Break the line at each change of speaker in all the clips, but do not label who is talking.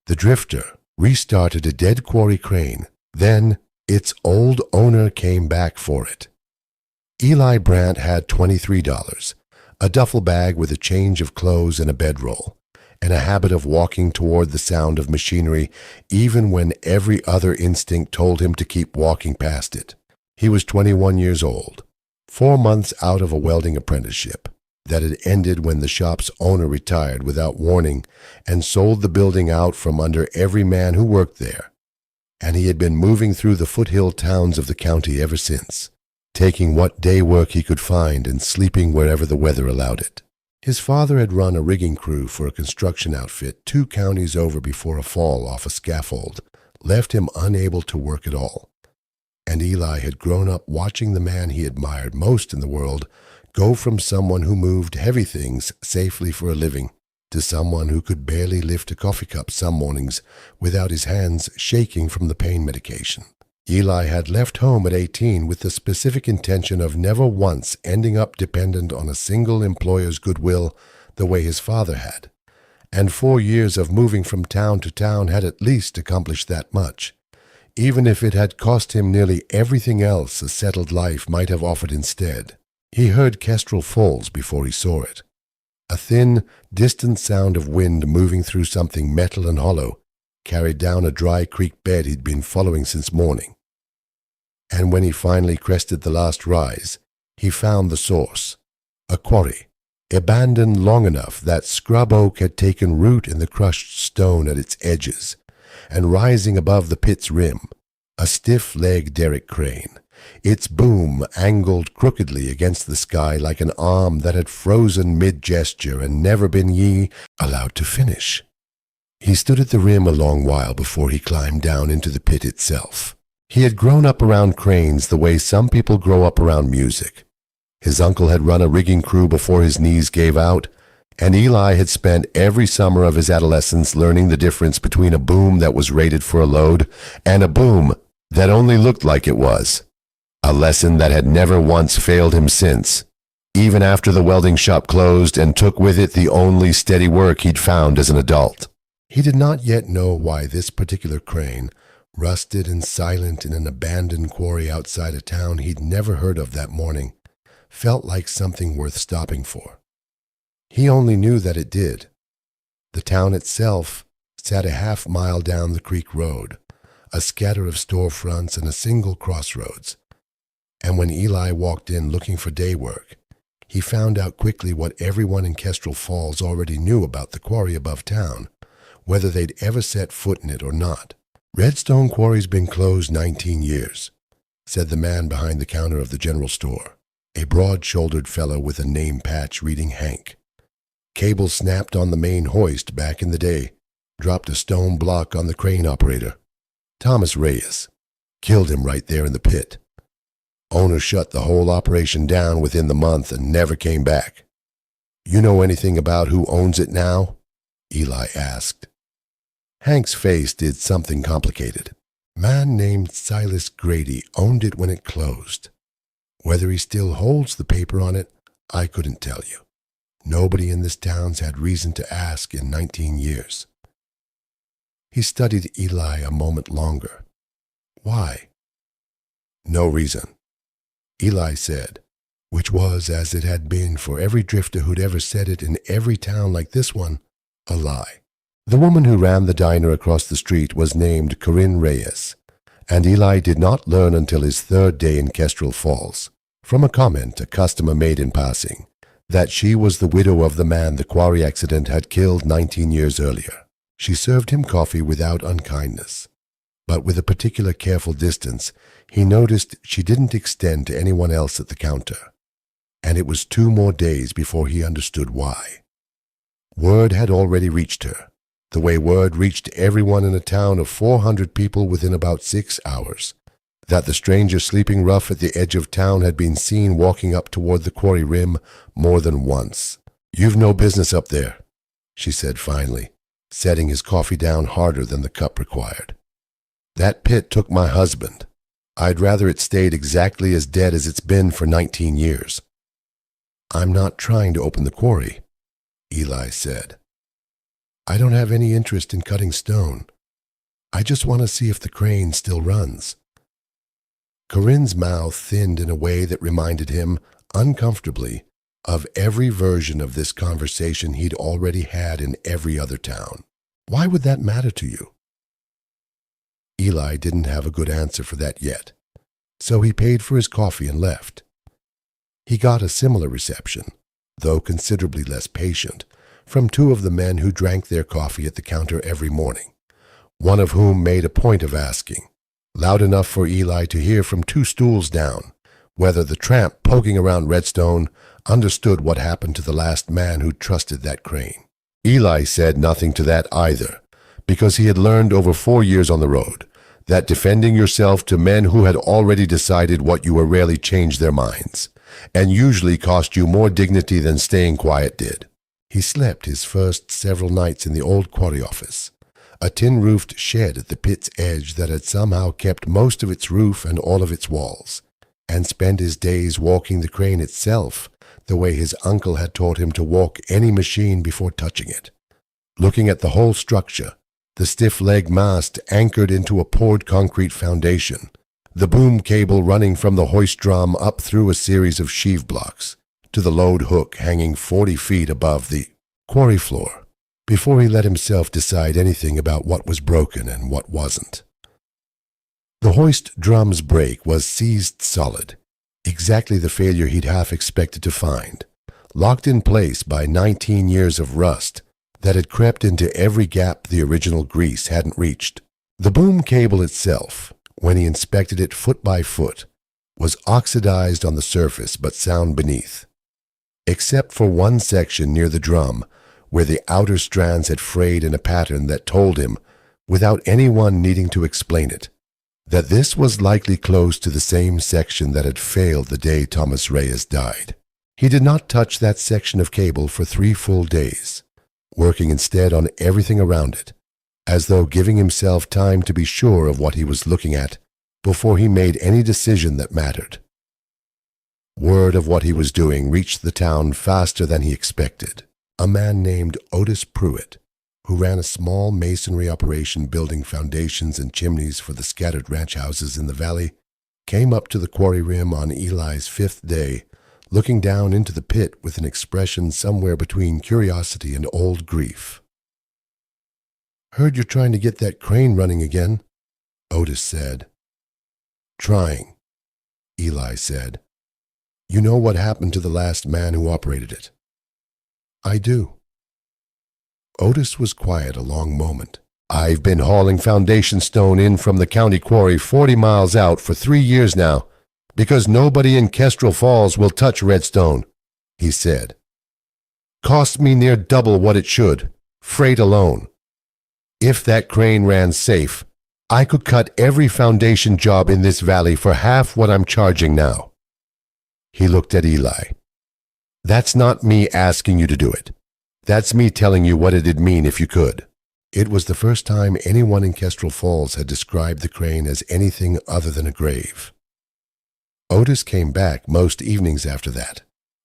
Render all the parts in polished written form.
The drifter restarted a dead quarry crane. Then its old owner came back for it. Eli Brandt had $23, a duffel bag with a change of clothes and a bedroll, and a habit of walking toward the sound of machinery even when every other instinct told him to keep walking past it. He was 21 years old, 4 months out of a welding apprenticeship that had ended when the shop's owner retired without warning and sold the building out from under every man who worked there. And he had been moving through the foothill towns of the county ever since, taking what day work he could find and sleeping wherever the weather allowed it. His father had run a rigging crew for a construction outfit 2 counties over before a fall off a scaffold left him unable to work at all. And Eli had grown up watching the man he admired most in the world go from someone who moved heavy things safely for a living to someone who could barely lift a coffee cup some mornings without his hands shaking from the pain medication. Eli had left home at 18 with the specific intention of never once ending up dependent on a single employer's goodwill the way his father had, and 4 years of moving from town to town had at least accomplished that much, even if it had cost him nearly everything else a settled life might have offered instead. He heard Kestrel Falls before he saw it, a thin, distant sound of wind moving through something metal and hollow, carried down a dry creek bed he'd been following since morning. And when he finally crested the last rise, he found the source, a quarry, abandoned long enough that scrub oak had taken root in the crushed stone at its edges, and rising above the pit's rim, a stiff-legged derrick crane, its boom angled crookedly against the sky like an arm that had frozen mid-gesture and never been allowed to finish. He stood at the rim a long while before he climbed down into the pit itself. He had grown up around cranes the way some people grow up around music. His uncle had run a rigging crew before his knees gave out, and Eli had spent every summer of his adolescence learning the difference between a boom that was rated for a load and a boom that only looked like it was. A lesson that had never once failed him since, even after the welding shop closed and took with it the only steady work he'd found as an adult. He did not yet know why this particular crane, rusted and silent in an abandoned quarry outside a town he'd never heard of that morning, felt like something worth stopping for. He only knew that it did. The town itself sat a half-mile down the creek road, a scatter of storefronts and a single crossroads. And when Eli walked in looking for day work, he found out quickly what everyone in Kestrel Falls already knew about the quarry above town, whether they'd ever set foot in it or not. "Redstone Quarry's been closed 19 years, said the man behind the counter of the general store, a broad-shouldered fellow with a name patch reading Hank. Cable snapped on the main hoist back in the day, dropped a stone block on the crane operator. Thomas Reyes. Killed him right there in the pit. Owner shut the whole operation down within the month and never came back. You know anything about who owns it now?" Eli asked. Hank's face did something complicated. Man named Silas Grady owned it when it closed. Whether he still holds the paper on it, I couldn't tell you. Nobody in this town's had reason to ask in 19 years. He studied Eli a moment longer. Why? No reason, Eli said, which was, as it had been for every drifter who'd ever said it in every town like this one, a lie. The woman who ran the diner across the street was named Corinne Reyes, and Eli did not learn until his 3rd day in Kestrel Falls, from a comment a customer made in passing, that she was the widow of the man the quarry accident had killed 19 years earlier. She served him coffee without unkindness, but with a particular careful distance he noticed she didn't extend to anyone else at the counter, and it was 2 more days before he understood why. Word had already reached her, the way word reached everyone in a town of 400 people within about 6 hours, that the stranger sleeping rough at the edge of town had been seen walking up toward the quarry rim more than once. "You've no business up there," she said finally, setting his coffee down harder than the cup required. "That pit took my husband. I'd rather it stayed exactly as dead as it's been for 19 years. "I'm not trying to open the quarry," Eli said. I don't have any interest in cutting stone. I just want to see if the crane still runs." Corinne's mouth thinned in a way that reminded him, uncomfortably, of every version of this conversation he'd already had in every other town. "Why would that matter to you?" Eli didn't have a good answer for that yet, so he paid for his coffee and left. He got a similar reception, though considerably less patient, from two of the men who drank their coffee at the counter every morning, one of whom made a point of asking, loud enough for Eli to hear from 2 stools down, whether the tramp poking around Redstone understood what happened to the last man who trusted that crane. Eli said nothing to that either, because he had learned over 4 years on the road that defending yourself to men who had already decided what you were rarely changed their minds, and usually cost you more dignity than staying quiet did. He slept his first several nights in the old quarry office, a tin-roofed shed at the pit's edge that had somehow kept most of its roof and all of its walls, and spent his days walking the crane itself the way his uncle had taught him to walk any machine before touching it, looking at the whole structure, the stiff-leg mast anchored into a poured concrete foundation, the boom cable running from the hoist drum up through a series of sheave blocks to the load hook hanging 40 feet above the quarry floor, before he let himself decide anything about what was broken and what wasn't. The hoist drum's brake was seized solid, exactly the failure he'd half expected to find, locked in place by 19 years of rust that had crept into every gap the original grease hadn't reached. The boom cable itself, when he inspected it foot by foot, was oxidized on the surface but sound beneath, except for one section near the drum where the outer strands had frayed in a pattern that told him, without anyone needing to explain it, that this was likely close to the same section that had failed the day Thomas Reyes died. He did not touch that section of cable for 3 full days, working instead on everything around it, as though giving himself time to be sure of what he was looking at before he made any decision that mattered. Word of what he was doing reached the town faster than he expected. A man named Otis Pruitt, who ran a small masonry operation building foundations and chimneys for the scattered ranch houses in the valley, came up to the quarry rim on Eli's 5th day, looking down into the pit with an expression somewhere between curiosity and old grief. "Heard you're trying to get that crane running again," Otis said. "Trying," Eli said. "You know what happened to the last man who operated it?" "I do." Otis was quiet a long moment. "I've been hauling foundation stone in from the county quarry 40 miles out for 3 years now, because nobody in Kestrel Falls will touch Redstone," he said. "Cost me near double what it should, freight alone. If that crane ran safe, I could cut every foundation job in this valley for half what I'm charging now." He looked at Eli. "That's not me asking you to do it. That's me telling you what it'd mean if you could." It was the first time anyone in Kestrel Falls had described the crane as anything other than a grave. Otis came back most evenings after that,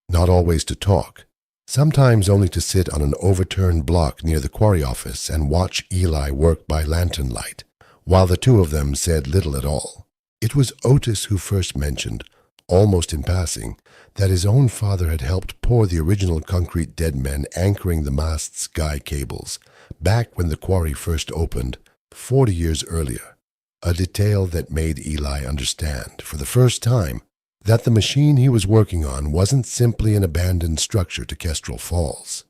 not always to talk, sometimes only to sit on an overturned block near the quarry office and watch Eli work by lantern light, while the two of them said little at all. It was Otis who first mentioned, almost in passing, that his own father had helped pour the original concrete dead men anchoring the mast's guy cables back when the quarry first opened 40 years earlier, a detail that made Eli understand, for the first time, that the machine he was working on wasn't simply an abandoned structure to Kestrel Falls.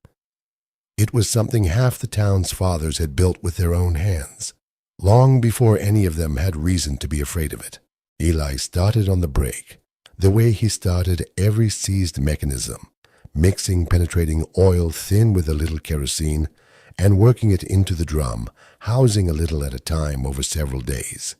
It was something half the town's fathers had built with their own hands, long before any of them had reason to be afraid of it. Eli started on the brake, the way he started every seized mechanism, mixing penetrating oil thin with a little kerosene and working it into the drum, housing a little at a time over several days,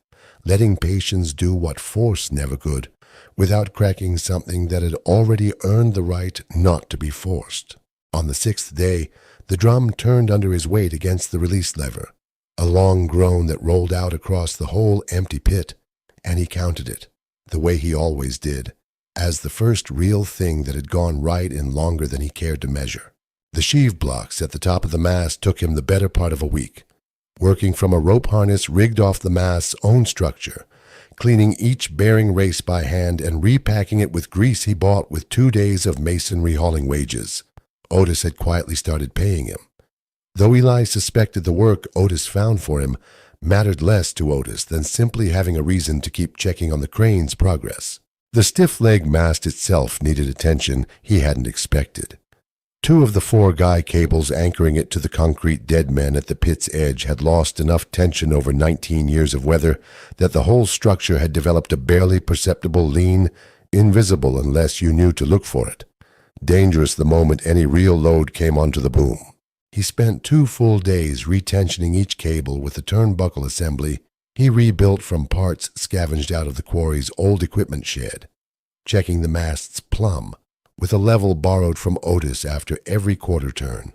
letting patience do what force never could, without cracking something that had already earned the right not to be forced. On the 6th day, the drum turned under his weight against the release lever, a long groan that rolled out across the whole empty pit, and he counted it, the way he always did, as the first real thing that had gone right in longer than he cared to measure. The sheave blocks at the top of the mast took him the better part of a week, working from a rope harness rigged off the mast's own structure, cleaning each bearing race by hand and repacking it with grease he bought with 2 days of masonry hauling wages. Otis had quietly started paying him. Though Eli suspected the work Otis found for him mattered less to Otis than simply having a reason to keep checking on the crane's progress. The stiff-leg mast itself needed attention he hadn't expected. 2 of the 4 guy cables anchoring it to the concrete dead men at the pit's edge had lost enough tension over 19 years of weather that the whole structure had developed a barely perceptible lean, invisible unless you knew to look for it, dangerous the moment any real load came onto the boom. He spent 2 full days retensioning each cable with the turnbuckle assembly he rebuilt from parts scavenged out of the quarry's old equipment shed, checking the mast's plumb with a level borrowed from Otis after every quarter turn,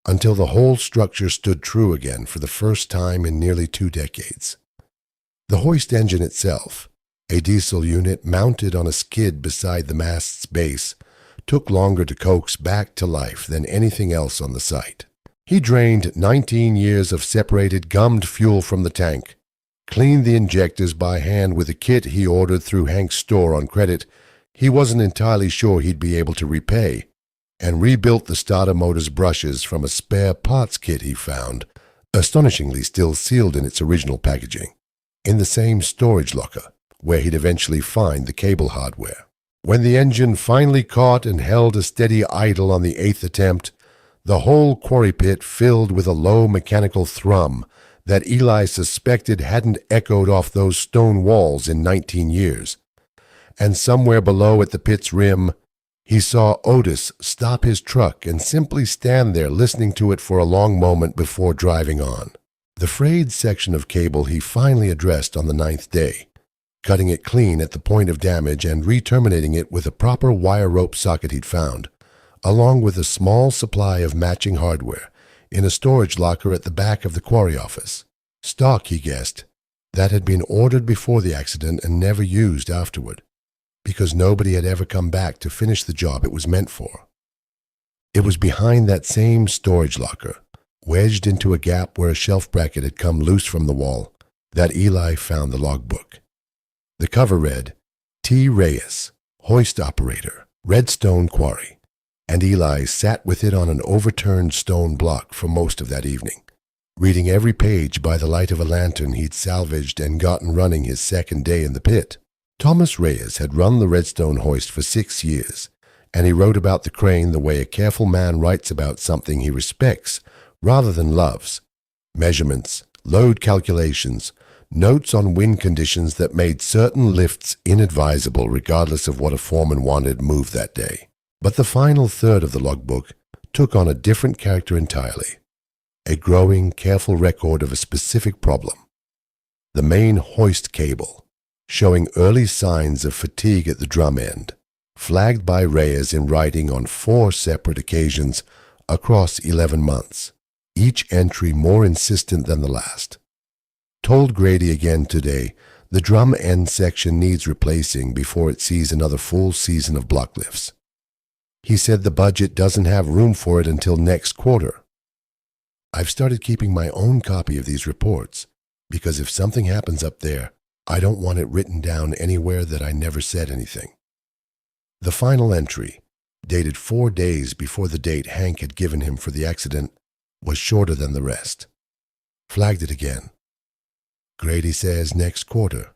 until the whole structure stood true again for the first time in nearly 2 decades. The hoist engine itself, a diesel unit mounted on a skid beside the mast's base, took longer to coax back to life than anything else on the site. He drained 19 years of separated gummed fuel from the tank, cleaned the injectors by hand with a kit he ordered through Hank's store on credit he wasn't entirely sure he'd be able to repay, and rebuilt the starter motor's brushes from a spare parts kit he found, astonishingly still sealed in its original packaging, in the same storage locker where he'd eventually find the cable hardware. When the engine finally caught and held a steady idle on the 8th attempt, the whole quarry pit filled with a low mechanical thrum that Eli suspected hadn't echoed off those stone walls in 19 years. And somewhere below at the pit's rim, he saw Otis stop his truck and simply stand there listening to it for a long moment before driving on. The frayed section of cable he finally addressed on the 9th day, cutting it clean at the point of damage and re-terminating it with a proper wire rope socket he'd found, along with a small supply of matching hardware in a storage locker at the back of the quarry office. Stock, he guessed, that had been ordered before the accident and never used afterward, because nobody had ever come back to finish the job it was meant for. It was behind that same storage locker, wedged into a gap where a shelf bracket had come loose from the wall, that Eli found the logbook. The cover read, T. Reyes, Hoist Operator, Redstone Quarry, and Eli sat with it on an overturned stone block for most of that evening, reading every page by the light of a lantern he'd salvaged and gotten running his 2nd day in the pit. Thomas Reyes had run the Redstone hoist for 6 years, and he wrote about the crane the way a careful man writes about something he respects rather than loves: measurements, load calculations, notes on wind conditions that made certain lifts inadvisable regardless of what a foreman wanted moved that day. But the final third of the logbook took on a different character entirely, a growing, careful record of a specific problem: the main hoist cable, showing early signs of fatigue at the drum end, flagged by Reyes in writing on 4 separate occasions across 11 months, each entry more insistent than the last. Told Grady again today the drum end section needs replacing before it sees another full season of block lifts. He said the budget doesn't have room for it until next quarter. I've started keeping my own copy of these reports, because if something happens up there, I don't want it written down anywhere that I never said anything. The final entry, dated 4 days before the date Hank had given him for the accident, was shorter than the rest. Flagged it again. Grady says next quarter.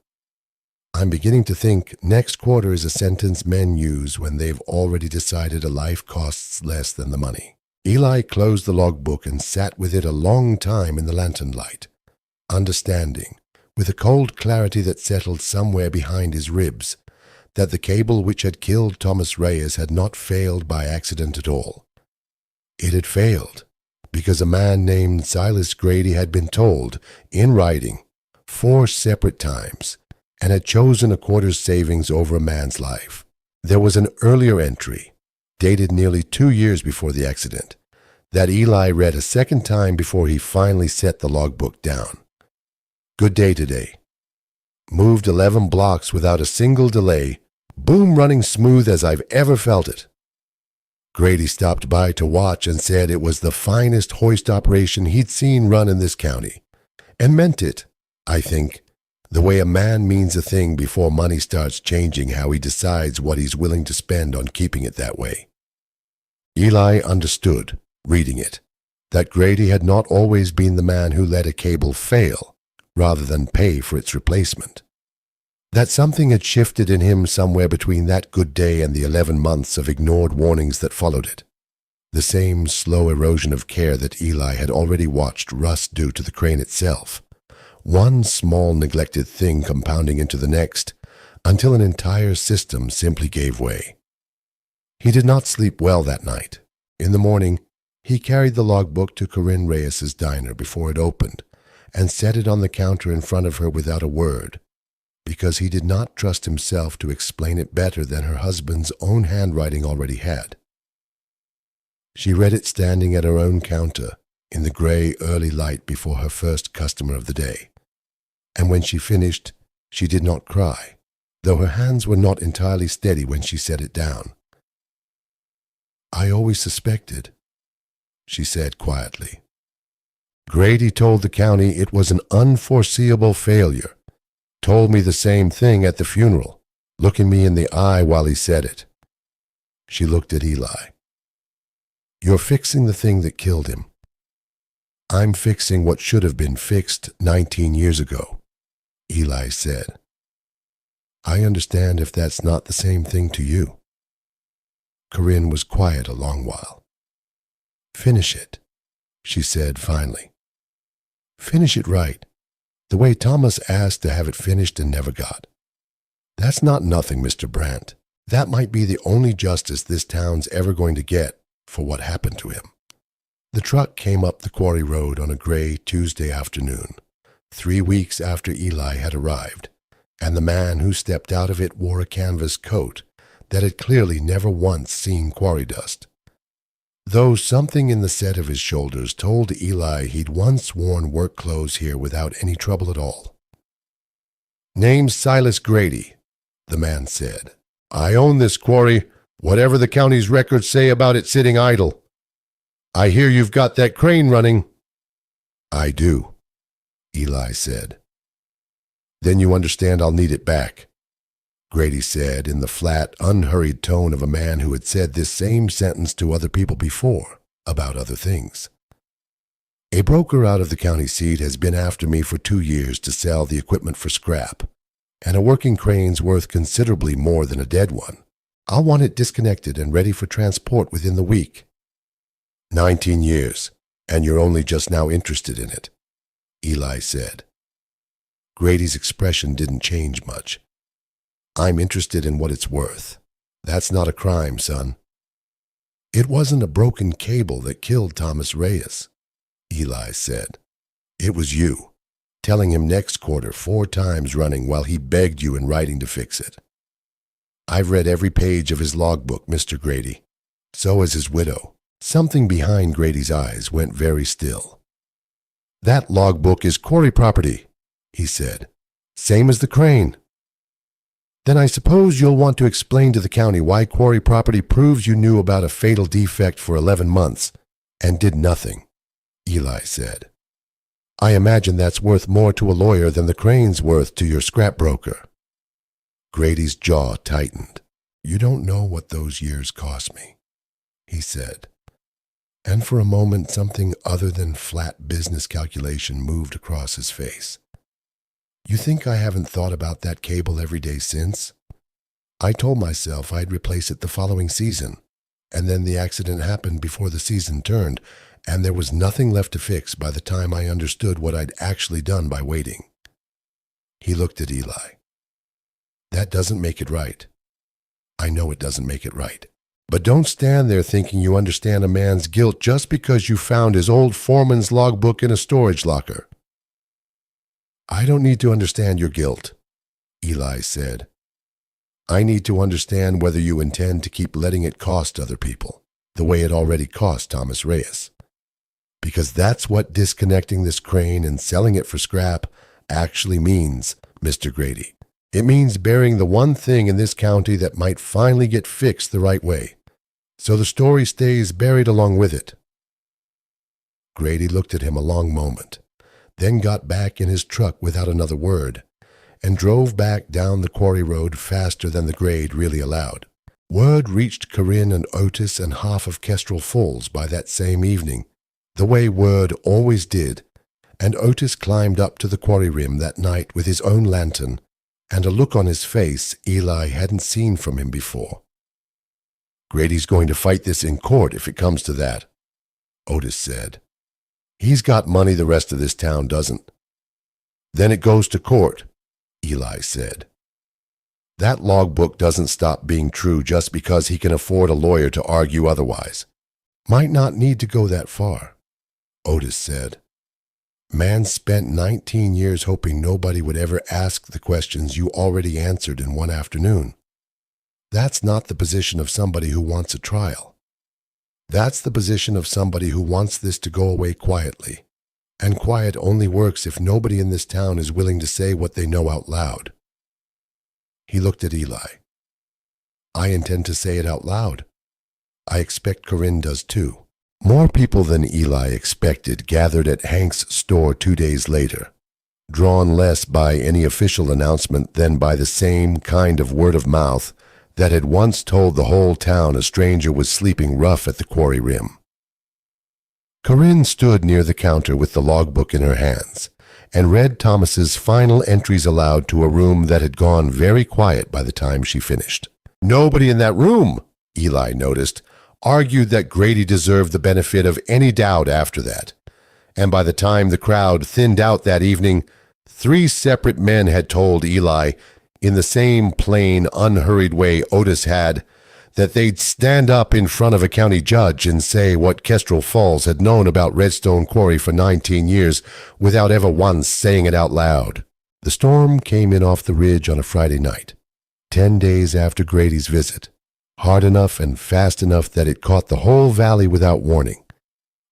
I'm beginning to think next quarter is a sentence men use when they've already decided a life costs less than the money. Eli closed the logbook and sat with it a long time in the lantern light, understanding, with a cold clarity that settled somewhere behind his ribs, that the cable which had killed Thomas Reyes had not failed by accident at all. It had failed because a man named Silas Grady had been told, in writing, 4 separate times, and had chosen a quarter's savings over a man's life. There was an earlier entry, dated nearly 2 years before the accident, that Eli read a second time before he finally set the logbook down. Good day today. Moved 11 blocks without a single delay, boom running smooth as I've ever felt it. Grady stopped by to watch and said it was the finest hoist operation he'd seen run in this county, and meant it, I think, the way a man means a thing before money starts changing how he decides what he's willing to spend on keeping it that way. Eli understood, reading it, that Grady had not always been the man who let a cable fail rather than pay for its replacement. That something had shifted in him somewhere between that good day and the 11 months of ignored warnings that followed it. The same slow erosion of care that Eli had already watched rust do to the crane itself, one small neglected thing compounding into the next, until an entire system simply gave way. He did not sleep well that night. In the morning, he carried the logbook to Corinne Reyes's diner before it opened, and set it on the counter in front of her without a word, because he did not trust himself to explain it better than her husband's own handwriting already had. She read it standing at her own counter in the gray early light before her first customer of the day, and when she finished, she did not cry, though her hands were not entirely steady when she set it down. "I always suspected," she said quietly. "Grady told the county it was an unforeseeable failure. Told me the same thing at the funeral, looking me in the eye while he said it." She looked at Eli. "You're fixing the thing that killed him. I'm fixing what should have been fixed 19 years ago," Eli said. "I understand if that's not the same thing to you." Corinne was quiet a long while. "Finish it," she said finally. "Finish it right, the way Thomas asked to have it finished and never got. That's not nothing, Mr. Brandt. That might be the only justice this town's ever going to get for what happened to him." The truck came up the Quarry Road on a gray Tuesday afternoon, 3 weeks after Eli had arrived, and the man who stepped out of it wore a canvas coat that had clearly never once seen quarry dust, though something in the set of his shoulders told Eli he'd once worn work clothes here without any trouble at all. "Name's Silas Grady," the man said. "I own this quarry, whatever the county's records say about it sitting idle. I hear you've got that crane running." "I do," Eli said. "Then you understand I'll need it back," Grady said in the flat, unhurried tone of a man who had said this same sentence to other people before, about other things. "A broker out of the county seat has been after me for 2 years to sell the equipment for scrap, and a working crane's worth considerably more than a dead one. I'll want it disconnected and ready for transport within the week." 19 years, and you're only just now interested in it," Eli said. Grady's expression didn't change much. "I'm interested in what it's worth. That's not a crime, son." "It wasn't a broken cable that killed Thomas Reyes," Eli said. "It was you, telling him next quarter 4 times running while he begged you in writing to fix it. I've read every page of his logbook, Mr. Grady. So has his widow." Something behind Grady's eyes went very still. "That logbook is quarry property," he said. "Same as the crane." "Then I suppose you'll want to explain to the county why quarry property proves you knew about a fatal defect for 11 months and did nothing," Eli said. "I imagine that's worth more to a lawyer than the crane's worth to your scrapbroker." Grady's jaw tightened. "You don't know what those years cost me," he said. And for a moment something other than flat business calculation moved across his face. "You think I haven't thought about that cable every day since? I told myself I'd replace it the following season, and then the accident happened before the season turned, and there was nothing left to fix by the time I understood what I'd actually done by waiting." He looked at Eli. "That doesn't make it right. I know it doesn't make it right. But don't stand there thinking you understand a man's guilt just because you found his old foreman's logbook in a storage locker." "I don't need to understand your guilt," Eli said. "I need to understand whether you intend to keep letting it cost other people, the way it already cost Thomas Reyes. Because that's what disconnecting this crane and selling it for scrap actually means, Mr. Grady. It means burying the one thing in this county that might finally get fixed the right way. so the story stays buried along with it." Grady looked at him a long moment, then got back in his truck without another word, and drove back down the quarry road faster than the grade really allowed. Word reached Corinne and Otis and half of Kestrel Falls by that same evening, the way word always did, and Otis climbed up to the quarry rim that night with his own lantern and a look on his face Eli hadn't seen from him before. "Grady's going to fight this in court if it comes to that," Otis said. "He's got money the rest of this town doesn't." "Then it goes to court," Eli said. "That logbook doesn't stop being true just because he can afford a lawyer to argue otherwise." "Might not need to go that far," Otis said. "Man spent 19 years hoping nobody would ever ask the questions you already answered in one afternoon. That's not the position of somebody who wants a trial. That's the position of somebody who wants this to go away quietly. And quiet only works if nobody in this town is willing to say what they know out loud." He looked at Eli. "I intend to say it out loud. I expect Corinne does too." More people than Eli expected gathered at Hank's store 2 days later, drawn less by any official announcement than by the same kind of word of mouth that had once told the whole town a stranger was sleeping rough at the quarry rim. Corinne stood near the counter with the logbook in her hands and read Thomas's final entries aloud to a room that had gone very quiet by the time she finished. Nobody in that room, Eli noticed, argued that Grady deserved the benefit of any doubt after that. And by the time the crowd thinned out that evening, 3 separate men had told Eli, in the same plain, unhurried way Otis had, that they'd stand up in front of a county judge and say what Kestrel Falls had known about Redstone Quarry for 19 years without ever once saying it out loud. The storm came in off the ridge on a Friday night, 10 days after Grady's visit, hard enough and fast enough that it caught the whole valley without warning.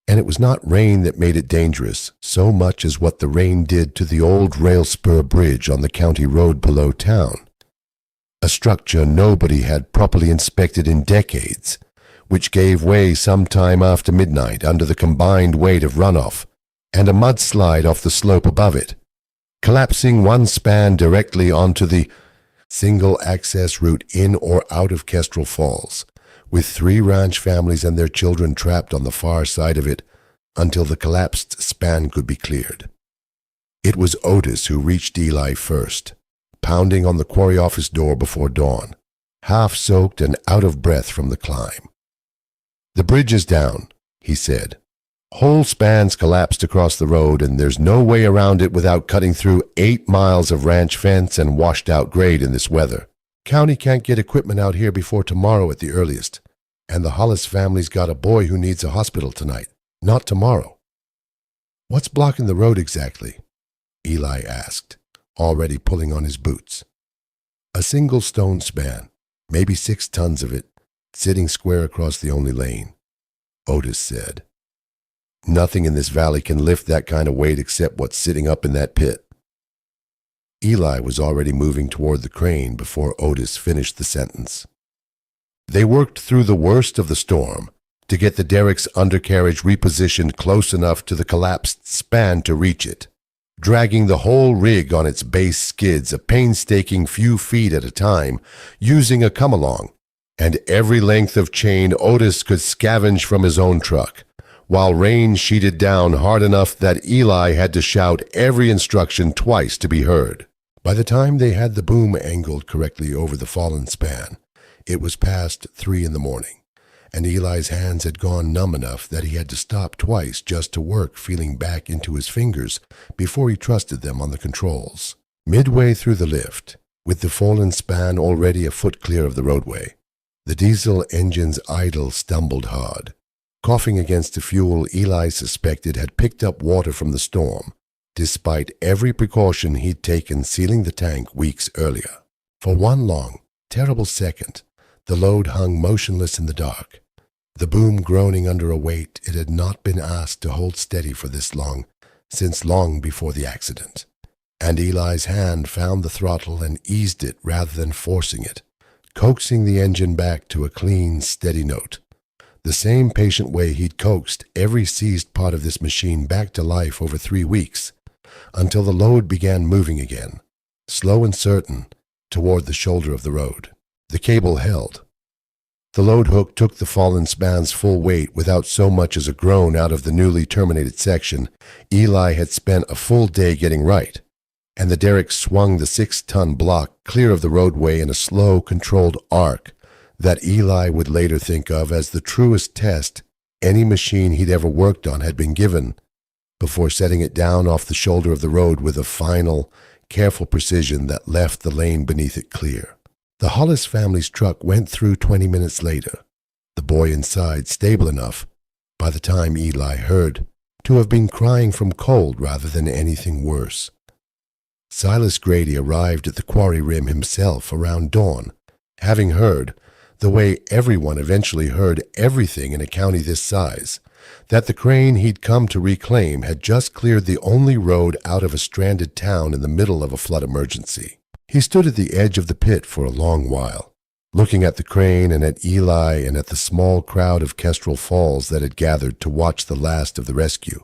And it was not rain that made it dangerous so much as what the rain did to the old rail spur bridge on the county road below town. A structure nobody had properly inspected in decades, which gave way sometime after midnight under the combined weight of runoff and a mudslide off the slope above it, collapsing one span directly onto the single access route in or out of Kestrel Falls, with 3 ranch families and their children trapped on the far side of it until the collapsed span could be cleared. It was Otis who reached Eli first, pounding on the quarry office door before dawn, half-soaked and out of breath from the climb. "The bridge is down," he said. "Whole spans collapsed across the road, and there's no way around it without cutting through 8 miles of ranch fence and washed-out grade in this weather. County can't get equipment out here before tomorrow at the earliest, and the Hollis family's got a boy who needs a hospital tonight, not tomorrow." "What's blocking the road exactly?" Eli asked, already pulling on his boots. "A single stone span, maybe 6 tons of it, sitting square across the only lane," Otis said. "Nothing in this valley can lift that kind of weight except what's sitting up in that pit." Eli was already moving toward the crane before Otis finished the sentence. They worked through the worst of the storm to get the derrick's undercarriage repositioned close enough to the collapsed span to reach it, dragging the whole rig on its base skids a painstaking few feet at a time, using a come-along, and every length of chain Otis could scavenge from his own truck, while rain sheeted down hard enough that Eli had to shout every instruction twice to be heard. By the time they had the boom angled correctly over the fallen span, it was past 3 in the morning, and Eli's hands had gone numb enough that he had to stop twice just to work feeling back into his fingers before he trusted them on the controls. Midway through the lift, with the fallen span already a foot clear of the roadway, the diesel engine's idle stumbled hard, coughing against the fuel Eli suspected had picked up water from the storm, despite every precaution he'd taken sealing the tank weeks earlier. For one long, terrible second, the load hung motionless in the dark, the boom groaning under a weight it had not been asked to hold steady for this long, since long before the accident. And Eli's hand found the throttle and eased it rather than forcing it, coaxing the engine back to a clean, steady note. the same patient way he'd coaxed every seized part of this machine back to life over 3 weeks, until the load began moving again, slow and certain, toward the shoulder of the road. The cable held. The load hook took the fallen span's full weight without so much as a groan out of the newly terminated section Eli had spent a full day getting right, and the derrick swung the 6-ton block clear of the roadway in a slow, controlled arc that Eli would later think of as the truest test any machine he'd ever worked on had been given, before setting it down off the shoulder of the road with a final, careful precision that left the lane beneath it clear. The Hollis family's truck went through 20 minutes later, the boy inside stable enough, by the time Eli heard, to have been crying from cold rather than anything worse. Silas Grady arrived at the quarry rim himself around dawn, having heard, the way everyone eventually heard everything in a county this size, that the crane he'd come to reclaim had just cleared the only road out of a stranded town in the middle of a flood emergency. He stood at the edge of the pit for a long while, looking at the crane and at Eli and at the small crowd of Kestrel Falls that had gathered to watch the last of the rescue,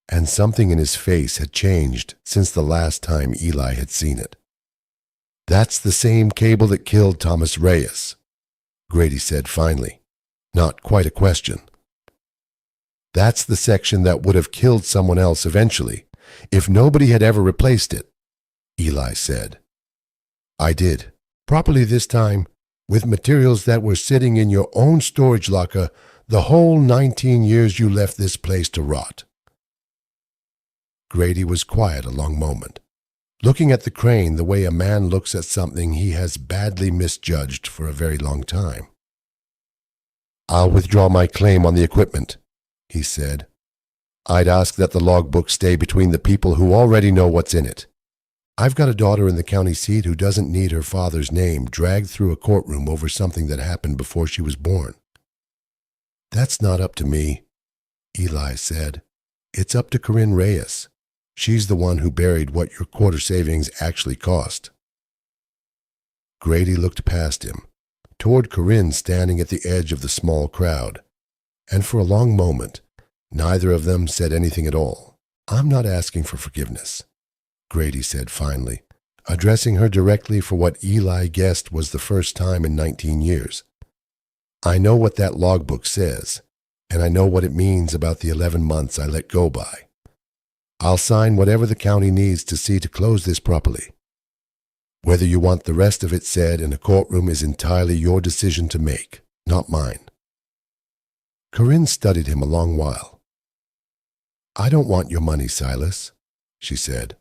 and something in his face had changed since the last time Eli had seen it. "That's the same cable that killed Thomas Reyes," Grady said finally, not quite a question. "That's the section that would have killed someone else eventually, if nobody had ever replaced it," Eli said. "I did, properly this time, with materials that were sitting in your own storage locker the whole 19 years you left this place to rot." Grady was quiet a long moment, looking at the crane the way a man looks at something he has badly misjudged for a very long time. "I'll withdraw my claim on the equipment," he said. "I'd ask that the logbook stay between the people who already know what's in it. I've got a daughter in the county seat who doesn't need her father's name dragged through a courtroom over something that happened before she was born." "That's not up to me," Eli said. "It's up to Corinne Reyes. She's the one who buried what your quarter savings actually cost." Grady looked past him, toward Corinne standing at the edge of the small crowd, and for a long moment, neither of them said anything at all. "I'm not asking for forgiveness," Grady said finally, addressing her directly for what Eli guessed was the first time in 19 years. "I know what that logbook says, and I know what it means about the 11 months I let go by. I'll sign whatever the county needs to see to close this properly. Whether you want the rest of it said in a courtroom is entirely your decision to make, not mine." Corinne studied him a long while. "I don't want your money, Silas," she said.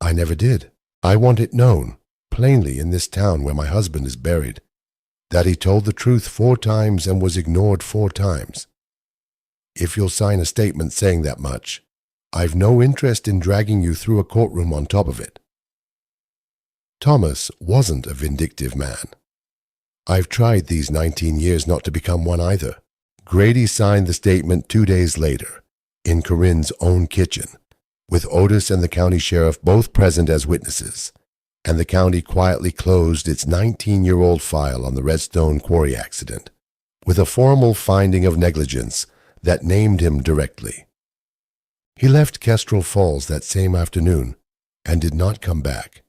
"I never did. I want it known, plainly in this town where my husband is buried, that he told the truth 4 times and was ignored 4 times. If you'll sign a statement saying that much, I've no interest in dragging you through a courtroom on top of it." Thomas wasn't a vindictive man. I've tried these 19 years not to become one either. Grady signed the statement 2 days later, in Corinne's own kitchen, with Otis and the county sheriff both present as witnesses, and the county quietly closed its 19-year-old file on the Redstone Quarry accident, with a formal finding of negligence that named him directly. He left Kestrel Falls that same afternoon and did not come back,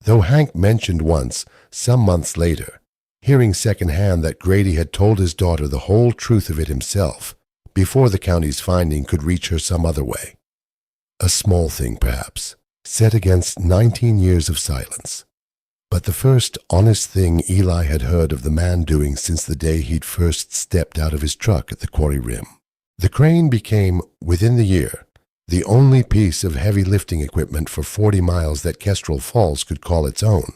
though Hank mentioned once, some months later, hearing secondhand that Grady had told his daughter the whole truth of it himself before the county's finding could reach her some other way. A small thing, perhaps, set against 19 years of silence, but the first honest thing Eli had heard of the man doing since the day he'd first stepped out of his truck at the quarry rim. The crane became, within the year, the only piece of heavy lifting equipment for 40 miles that Kestrel Falls could call its own,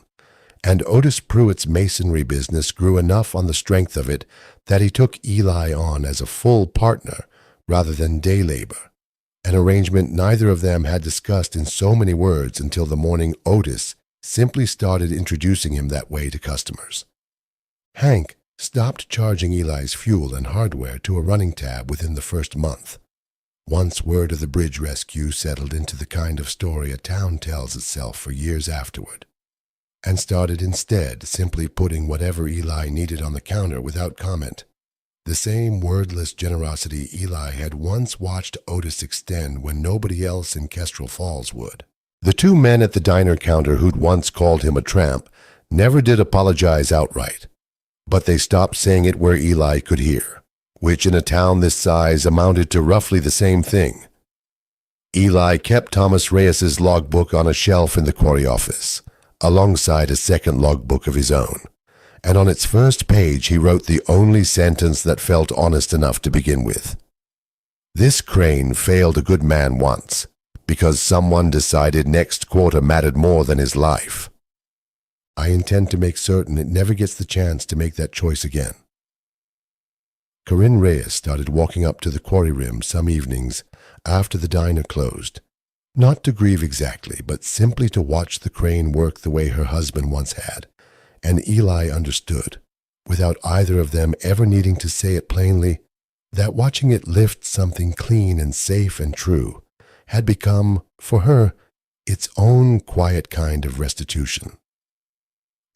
and Otis Pruitt's masonry business grew enough on the strength of it that he took Eli on as a full partner rather than day labor, an arrangement neither of them had discussed in so many words until the morning Otis simply started introducing him that way to customers. Hank stopped charging Eli's fuel and hardware to a running tab within the first month, once word of the bridge rescue settled into the kind of story a town tells itself for years afterward, and started instead simply putting whatever Eli needed on the counter without comment, The same wordless generosity Eli had once watched Otis extend when nobody else in Kestrel Falls would. The two men at the diner counter who'd once called him a tramp never did apologize outright, but they stopped saying it where Eli could hear, which in a town this size amounted to roughly the same thing. Eli kept Thomas Reyes's logbook on a shelf in the Quarry office, alongside a second logbook of his own, and on its first page he wrote the only sentence that felt honest enough to begin with. This crane failed a good man once, because someone decided next quarter mattered more than his life. I intend to make certain it never gets the chance to make that choice again. Corinne Reyes started walking up to the quarry rim some evenings after the diner closed, not to grieve exactly, but simply to watch the crane work the way her husband once had, and Eli understood, without either of them ever needing to say it plainly, that watching it lift something clean and safe and true had become, for her, its own quiet kind of restitution.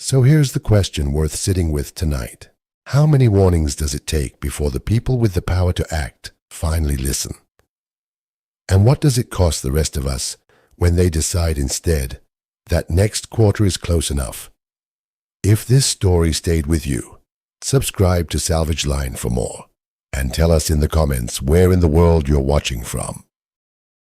So here's the question worth sitting with tonight. How many warnings does it take before the people with the power to act finally listen? And what does it cost the rest of us when they decide instead that next quarter is close enough? If this story stayed with you, subscribe to Salvage Line for more, and tell us in the comments where in the world you're watching from.